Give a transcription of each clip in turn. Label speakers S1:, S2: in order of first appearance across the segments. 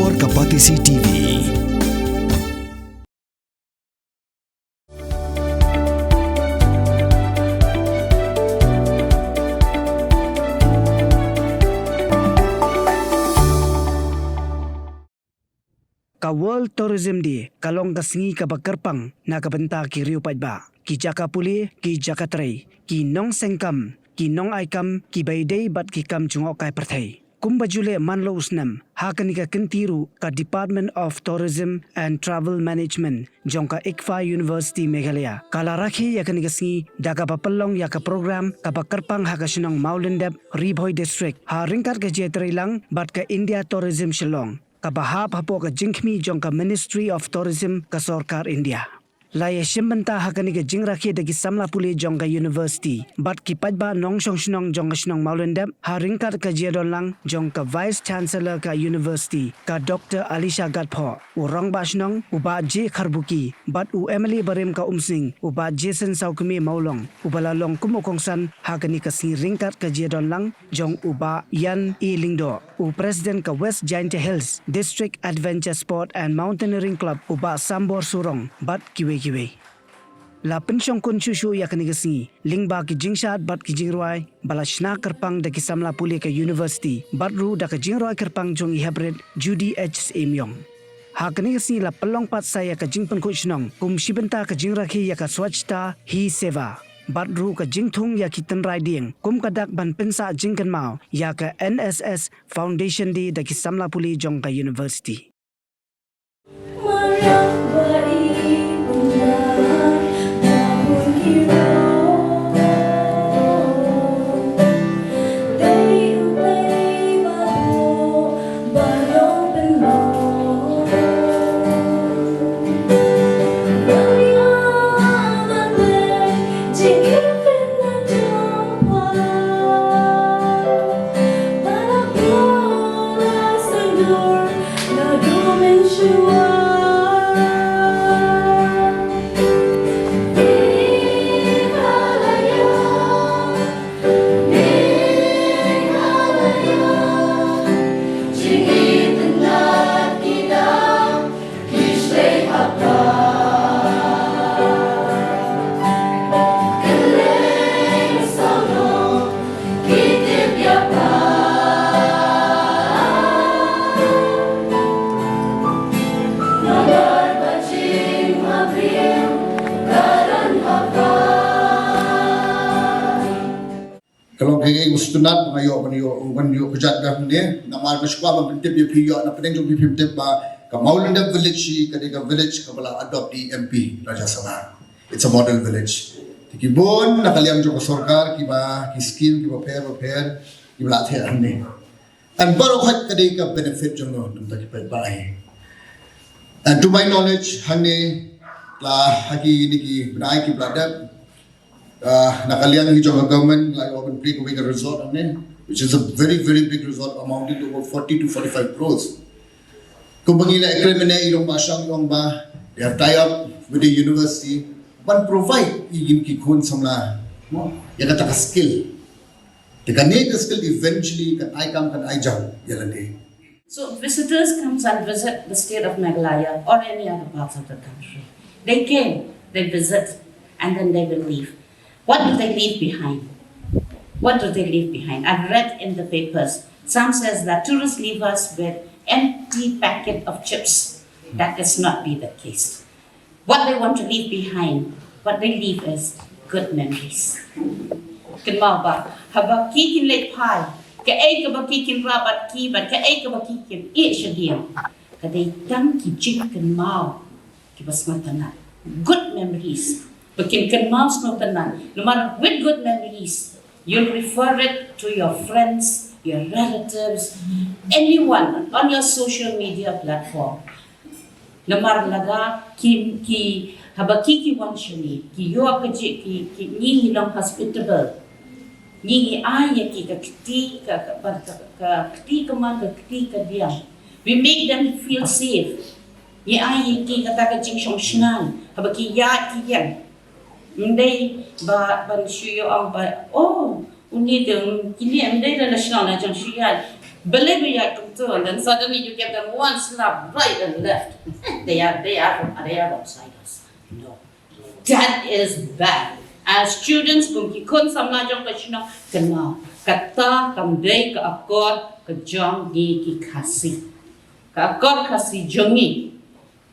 S1: Warga Patisi TV. Ka World Tourism Day kalong kasingi ka bakarpang na kabenta ki Rio Paidba ki Jaka Puli ki Jaka Tray ki Nong Sengkam ki Nong Aikam ki Baydey bat ki Kam Chungok Kai Perthai Kumba Jule Manlo Usnam hakani ka kentiru ka Department of Tourism and Travel Management jongka ICFA University Meghalaya kala rakhi yakani ka singi daga papallong yaka program ka bakarpang hakasinong Maulendep Ribhoi District ha ringkat ka jetray lang bat ka India Tourism Shillong kabahap hapo ka jingkmi jong ka Ministry of Tourism ka Sarkar India. Laya shimbanta hakani ka jingrakhi dagi samla puli jong ka University. Bat ki padba nong shong shnong jong ka shnong Maulendep haringkat ka jadon lang jong ka Vice Chancellor ka University ka Dr. Alisha Gatpho. Urong ba shnong uba J. Kharbuki bat u Emily Barim ka Umsing uba Jason Saukumi Maulong ubalalong kumukongsan hakani ka si ringkat ka jadon lang jong uba Yan E. Lingdo. U President ka West Giant Hills District Adventure Sport and Mountaineering Club uba Sambor Surong bat kiwe. La pensyong kun shushu ya kanigasi lingba ki jingshat bat ki jingroi balashna kerpang da ki samla puli ka University batru da ka jingroi kerpang jong ihebred Judy H. Emyong ha kanigasi la pelong pat saya ka jingpen kuchnong kum shibenta ka jingrakhi ya ka swachta hi seva batru ka jingthung ya ki tenrai ding kum kadak ban pensa jingkan mau ya ka NSS Foundation di da ki samla puli jong ka University.
S2: Kalau kaya gusto na ngayo kanyo kujat ga hindi namar masukwa mabintip yung piyo na pedeng yung bibintip ba ka Maulendep village kadika village ka bala adopt di MP Raja Sala. It's a model village. Tikibon nakaliam jo ko sarkar kiba skill kiba pair kiba the anne. And baro khat kadika benefit jo no dum takipai bai. And to my knowledge hanne la haki niki benai ki bladap nakalian hijau government like open creek a resort which is a very big resort amounting to about 40 to 45 crores. Kung bangila ekrimene ilong masyang yung ba they have tie up with the university but provide igin kikun samla yakata ka skill. They can need the skill eventually kan I come kan I jump yalande.
S3: So visitors comes and visit the state of Meghalaya or any other parts of the country. They came, they visit, and then they will leave. What do they leave behind? What do they leave behind? I've read in the papers, some says that tourists leave us with empty packet of chips. That does not be the case. What they want to leave behind, what they leave is good memories. Kenal ba? Haba kikin late pie. Kaay ka ba kikin rabat kibat? Kaay ka ba kikin? Shadiam. Kaday tang ki jing kenal. Kibas matana. Good memories. Bikin kenal no tanan. No matter with good memories, you'll refer it to your friends, your relatives, anyone on your social media platform. No matter laga ki habaki wanshani ki yo kaji ki ni long hospitable. Ni ay ki ka kti ka man ka kti ka dia. We make them feel safe. Ni ay ki ka ta ka jing shong shnan. Habaki ya ki yan. Hindi ba ban shuyo ang ba oh uni de kini am de la shna na jang shiyal Believe me, I come to, and then suddenly you give them one slap right and left. They are outsiders. No, that is bad. As students, kung kikun sa mga jong kasino, kena kata kamday ka akor ka jong gi kikasi. Ka akor kasi jongi.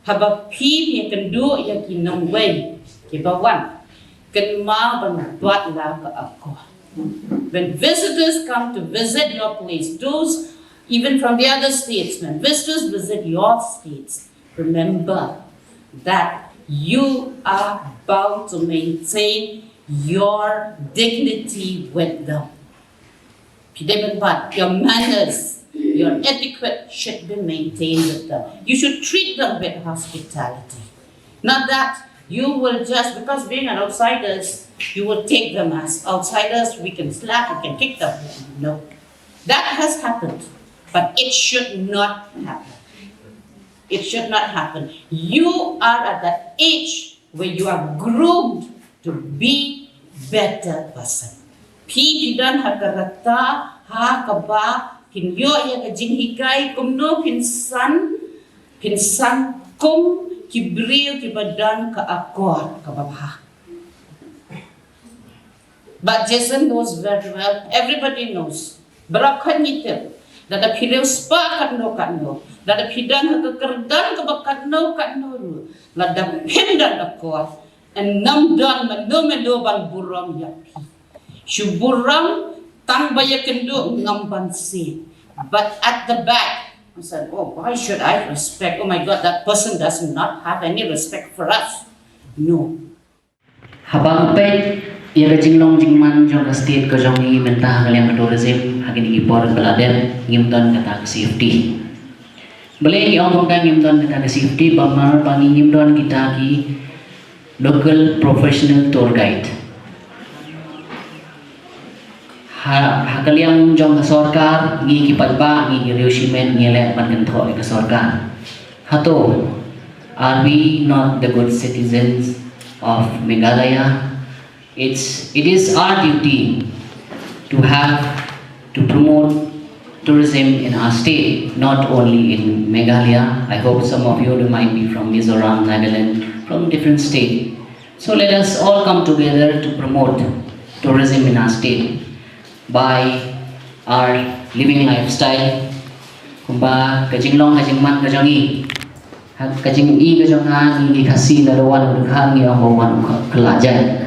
S3: Pabapi ya kendu ya kinongway. Kibawan. Kenma ban la ka akor. When visitors come to visit your place, those even from the other states, when visitors visit your states, remember that you are bound to maintain your dignity with them. Your manners, your etiquette should be maintained with them. You should treat them with hospitality. Not that you will just, because being an outsiders, you will take them as outsiders, we can slap, we can kick them. No. That has happened, but it should not happen. It should not happen. You are at that age where you are groomed to be better person. Pididan hakarata hakaba kinyo ya kajinhikay kumno pinsan kum kibril kibadan kaakor kababha. But Jason knows very well. Everybody knows. Berakan itu. Dada pilih spa katno, dada pidan kekerdan kebakatno ru, lada pendan akor, and namdan meno ban buram yapi. Shuburam tang bayakendo ngamban si. But at the back, I said, oh, why should I respect? Oh my God, that person does not have any respect for us. No.
S4: Habang pet ia ka jinglong jingman jong ka state ko jong i mentah ngaliang ka tourism hagin ipor baladen ngimdon kata ka safety. Beli ong ka ngimdon kata ka safety bamar pangi ngimdon kita ki local professional tour guide. Hakaliang jong ka sarkar ngi ki padba ngi reusimen ngele ban kentho ka sarkar. Hato, are we not the good citizens of Meghalaya? It is our duty to promote tourism in our state, not only in Meghalaya. I hope some of you might be from Mizoram, Nagaland, from different state. So let us all come together to promote tourism in our state by our living lifestyle. Kumba kajinglong kajingman kajangi, kajingi kajangan ni kasi larawan udhan ni ahawan kelajan.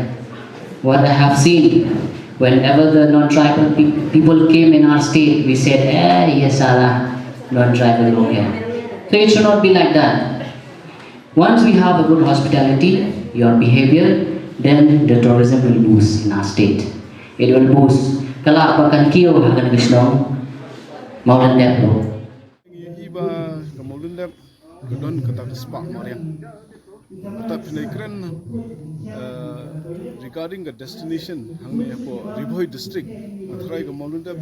S4: What I have seen, whenever the non-tribal people came in our state, we said, yes, salah, non-tribal लोग हैं. So it should not be like that. Once we have a good hospitality, your behavior, then the tourism will boost in our state. It will boost. Kalau akan kio akan kisnong, mau dan deplo.
S5: Iba kemudian dep kedon kata sepak mariam. Tapi negara regarding the destination hangnya po Riboy district matrai kemudian dep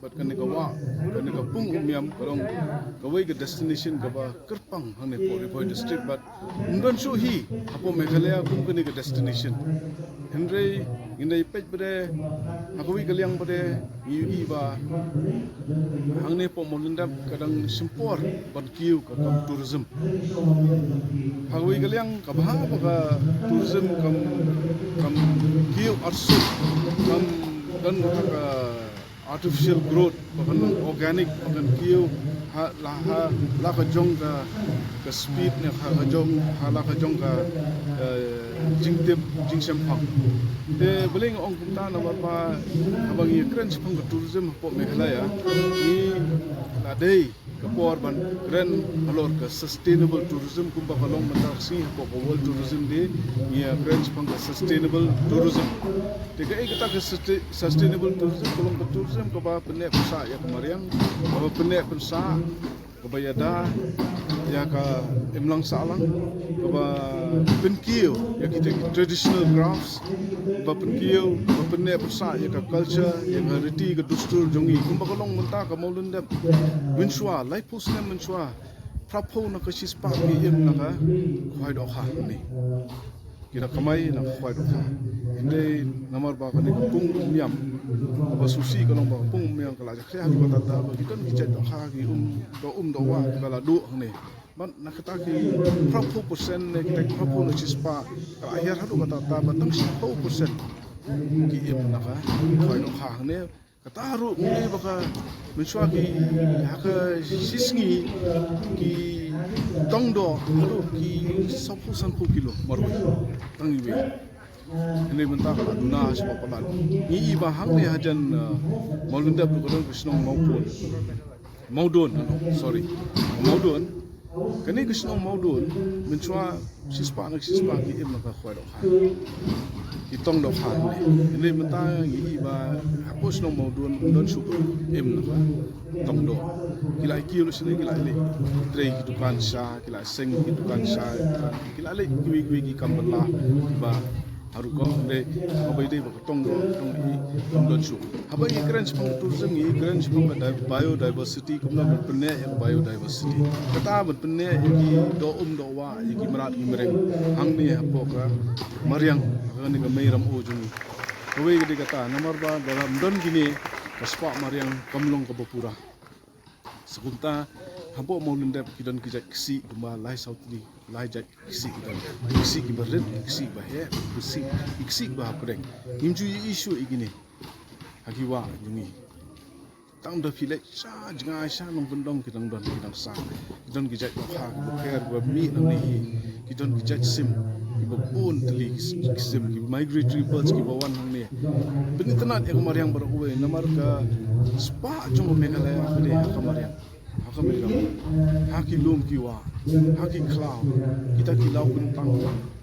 S5: bat kanikawa kanikapung umiam karong kawai ke destination kaba Kerpang hangnya po Riboy district but undan suhi apo Meghalaya kum kanika destination Henry indai pej bade akui kaliang bade iba hangnya po molundap kadang sempor ban kiu ka tourism hagui kaliang kabah ka tourism kam kiu arsu kam dan ka artificial growth bahkan organic bahkan kiu la ka jong ka speed ne ka jong la ka jong ka jingtip jingsempang de beling ong kumta na ba abang ye kren sepang tourism po Meghalaya ni ladai kapor ban kren alor ka sustainable tourism kumba kalong mataksi po world tourism de ni kren sepang sustainable tourism de ka kita ka sustainable tourism kalong ka tourism ka ba pene sa ya kamariang ba pene sa kabayada ya ka imlang salang ba penkiu ya kita traditional crafts ba penkiu ba penne persa ya ka culture ya heritage ka dustur jongi kumba kalong menta ka maulunda winswa laipus ne menswa prapo na ka sispa bi im na ka khoi do kha ni kita kamai na khwai do kha inde namar ba kan pung miam ba susi kan ba pung miam kala ja khya ba ta ba kitan ki chat do kha ki do wa kala do ne ban nak kata ki 30% ne kita 30% na chispa kala akhir hadu kata ta ba tang 30% ki im na ka khoi do kha ne kata haru ne ba ka menchua ki haka sisngi ki tongdo haru ki 10 kilo marwe tangi we ini mentah kala duna sebab palan ni iba hang ne hajan maulunda bukan krishnong maudon sorry maudon kani krishnong maudon menchua sispa ki im na ka khoi do kha ki tong do kha ini mentah ni iba hapus nong maudon don syukur im na ka tong do kila iki lu sini kila le trei ki dukan sha kila seng ki dukan sha kila le gwi ki kambala ba haru ko de abai de ba tong do tong don shu abai ki kran spang tourism ni kran spang biodiversity kumna penne biodiversity kata penne ki do wa ki marat ki mereng hang ni hapo ka mariang ni ka meiram o jung abai ki kata nomor ba dalam don gini kaspa mariang kamlong ka bapura sekunta hampo maulunda kidan kijak kisi kuma lai sautli lai jak kisi kidan kisi ki berlet kisi bahe kisi bah apreng imju isu igini hagiwa jungi tang da filek sa jnga sa nong bendong kidang don kidang sa kidan kijak ha kher ba mi nang ni kidan kijak sim ki babun tli sim ki migratory birds ki bawan hang ni benitenan ek mariang barawe namar ka spa jong Meghalaya apne kamariang haki lum kiwa haki cloud kita ki lau bentang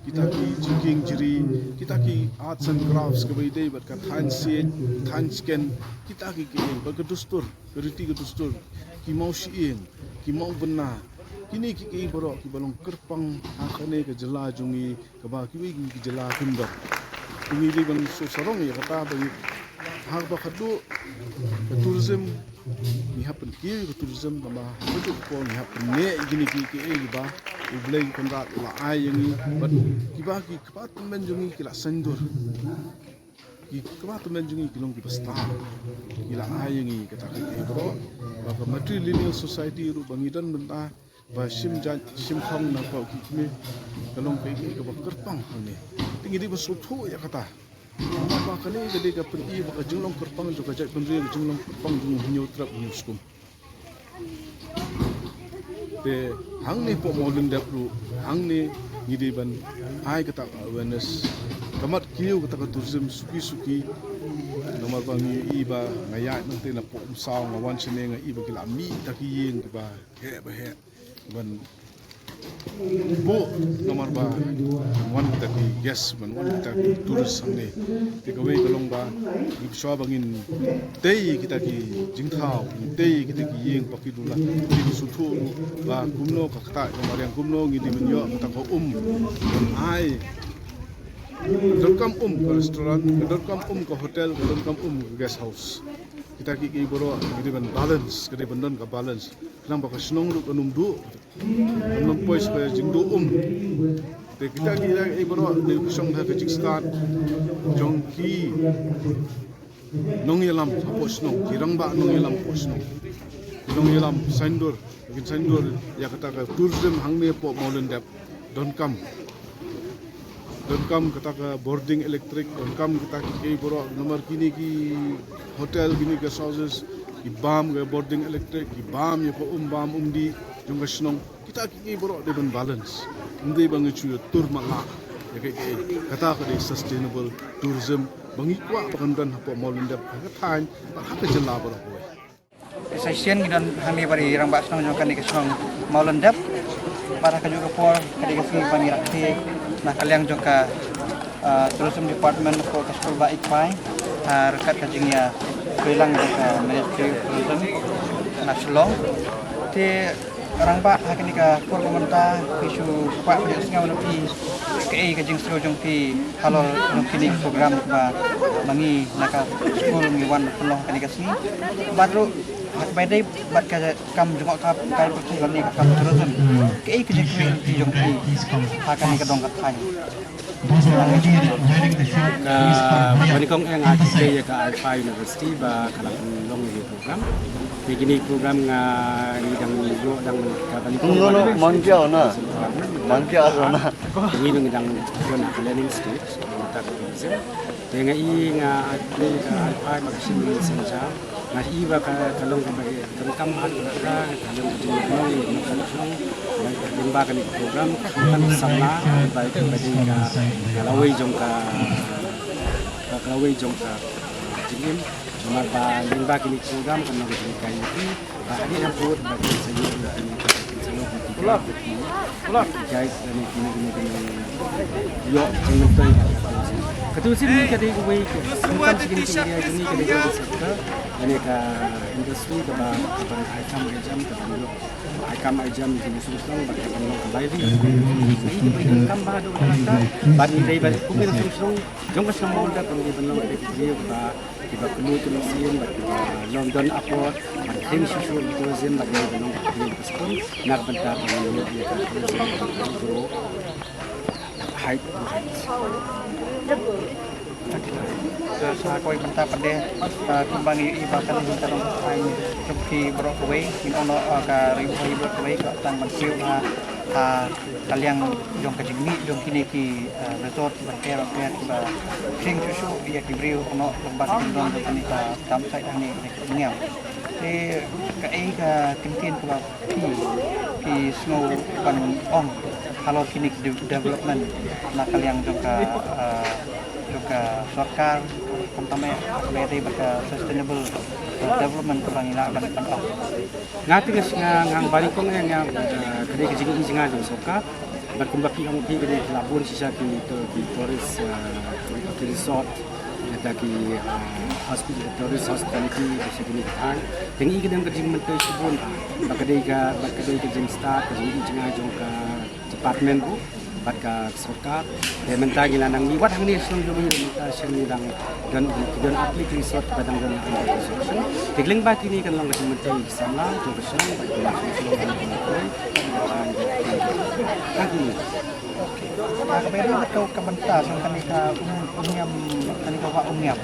S5: kita ki jiking jiri kita ki arts and crafts ke baidai bat ka than scan kita ki bagadustur keriti gadustur ki mau siin ki mau bena kini ki boro ki balong kerpang hakane ke jela jungi ke ba ki jela kumbar ini di bang so sarong ya kata bagi hak ba khadu tourism ni happen ki tourism nama betul ko ni happen ne gini ki ba ubleng konrat la ai yang but ki ba ki kapat men jungi ki la sandur ki kapat men jungi ki long ki basta ki la ai yang kata ki bro ba ka matrilineal society ru bangidan benta ba sim khong na ko ki me kalong pe ki ka ba kerpang ni tinggi di ba suthu ya kata apa kali jadi ka pergi baka jenglong kerpang tu ka jai pendri jenglong kerpang jung hinyo trap newskum te hang ni po modern dap ru hang ni ngidi ban ai kata awareness kamat kiu kata ka tourism suki nomor bang iba ngaya nanti na po saw ngawan sine nga iba kila mi takiyin ba he ban bo nomor ba wan taki yes ban wan taki tourist sangne te kawai kalong ba ibswa bangin tei kita ki jingthau tei kita ki yeng pakidula ki suthu ba kumno ka kata nomor yang kumno ngidi menyo kata ko ai Dorkam ke restoran, dorkam ke hotel, dorkam ke guest house. Kita ki boro ngidi ban balance, kede bandon ka balance. Nang baka snong ru kanum du. Nang pois pa jingdu te kita ki boro de kusong ha ka jikstad. Jongki nong yelam po snong, kirang ba nong yelam po snong. Nong yelam sandur, ya kata ka tourism hangne po Maulendap dorkam kata ka boarding electric dorkam kata ki boro nomor kini ki hotel gini guest houses ki bam ga boarding electric ki bam ya ko bam di jung snong kita ki boro de ban balance ndi bang chu tur mala ya kata ka de sustainable tourism bangi kwa pakandan hapo Maulendap ka thain ba ka jela boro ko
S6: session dan kami bari rang bas nang jokan ni kesong Maulendap para ka juga por kadi kasi bani rakti na kalyang joka tourism department ko kaskul ba ikpai rekat kajingnya bilang joka ministry tourism na Shillong ti orang pak akan nikah kur komentar isu pak punya sengau napi ke kajing seru jong pi halal kini program ba mangi naka school ngiwan penuh kan nikah sini baru by day bat ka kam jengok kap kai pertugan ni kam tourism ke kajing pi jong pi akan nikah dong kat thai
S7: Manikong yang ada ya ke Alpha University ba kalang long ni program. Begini program nga idang yo dang kabalikong.
S8: No, manjao na. Manjao na.
S7: Ini nang idang yo na learning stage tak tourism. Dengan i nga atli ka Alpha magsin ni senja. Nga iba ka kalong ka bagi tengkam hat ka kalong di long ni kalong limba kan program kan sama baik bagi ka kalawai jong ka kalawai jong ka jingim cuma ba limba kini program kan nak jadi kayu ni hari yang buat bagi saya ini pulang guys ini yo jangan tu ketua sini kadai gue tentang segini segini ini kadai gue sektor ini ka industri ke ba item ajam ini susung bagi orang kembali ini beri kam ba do kata bagi dai bagi kumi susung jong ka semua dah kalau di benar dia ba kita perlu tulisin bagi London Airport tim susu tourism bagi benar bagi pun nak bentar ini dia kan grow height
S6: sa koi benta pade kumbang iba kan kita dong ai cuki brok away min ono ka riu ai brok away ka tang mansiu kaliang jong ka jingni jong kini ki resort berker ba king susu ya ki riu ono lembar dong kini ka tam sai ani ngiam te ka ai ka tintin ka ki snow pan ong kalau kini development na kaliang jong ka juga sarkar terutama dari baka sustainable development kurang ina akan pentong
S7: ngati gas ngang balikong yang kadai kejing singa jong soka berkumbaki ang pi kadai labun sisa ki tourist resort ada ki hospital tourist hospitality bisa kini kan tengi kadang kejing mentai subun bakadai kejing start kejing singa jong ka department bu bat ka sarkar de menta gila nang ni wat hang ni sung jo ni ta sing ni dang dan atlet resort padang dan construction tigling ba kini kan lang kasi menta sama jo ka sung ba kini
S6: Kapero ito kabanta sa kanila umyam kanila wa umyam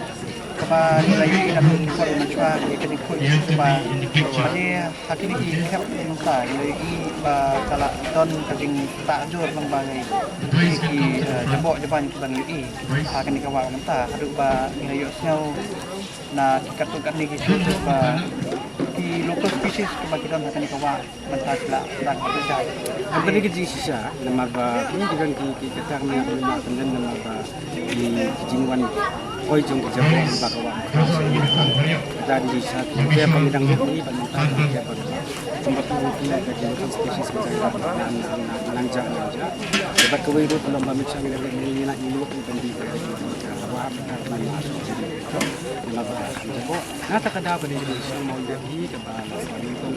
S6: kaba nilay ina ko na ikani ko ba pati hakini ikap ng sa nilay ba kala don kading tajur ng bagay ki jabo jaban bang ui hakini ka wa manta adu ba nilay snow na katukan ni ki ba ki local species ko ba kita hakini ka wa manta sila dan pagdaj
S7: ang balik kejing sisa lemar ba ni dengan ki kata kami nak kendan lemar ba di jingwan oi jong ke jabo ba ka wa dari satu dia pemidang ini pemintah dia pada tempat mungkin ada jenis spesies macam nanja sebab kau itu kalau macam ini nak ilmu penting apa apa jabo nata kada ba ni isang mau dehi ke ba itu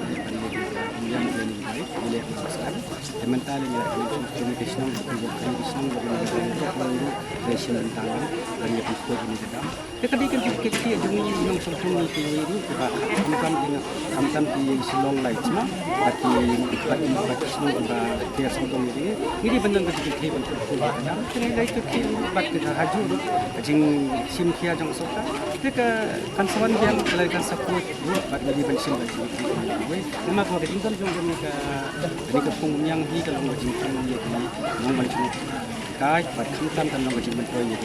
S7: yang ini baik boleh masukkan sementara ni communication relation tangan dan yang itu ini sedang tetapi kan kita jumlah yang sempurna ini ba kamtam di silong light ma bagi semua ba dia sempurna ini benar ke kita bentuk ada ini itu bat kita haju jing sim kia jong sota kita konsumen yang melakukan support bat jadi bensin bagi lima ko income jong ni ka pung yang hi ka long jing kan ni nong ban chu kai bat kamtam kan long jing ban ko ni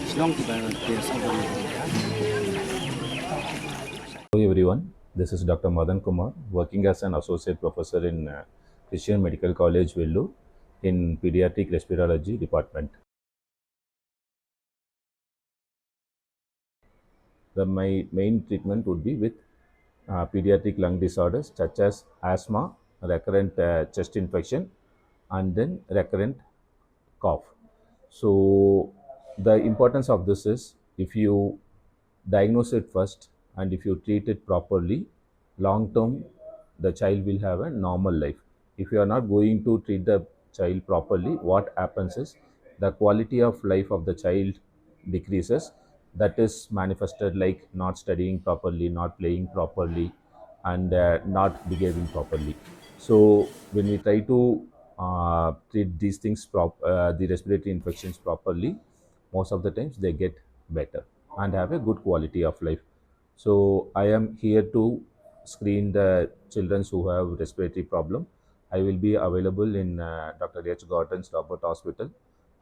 S7: silong ti ba dia sempurna.
S9: Hello everyone, this is Dr. Madan Kumar, working as an associate professor in Christian Medical College, Vellore, in Pediatric Respirology Department. My main treatment would be with pediatric lung disorders such as asthma, recurrent chest infection, and then recurrent cough. So the importance of this is if you diagnose it first and if you treat it properly, long term the child will have a normal life. If you are not going to treat the child properly, what happens is the quality of life of the child decreases. That is manifested like not studying properly, not playing properly, and not behaving properly. So when we try to treat these things, the respiratory infections properly, most of the times they get better and have a good quality of life. So I am here to screen the children who have respiratory problem. I will be available in Dr. H. Gordon's Robert Hospital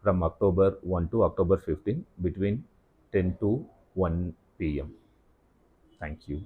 S9: from October 1 to October 15 between 10 to 1 p.m. Thank you.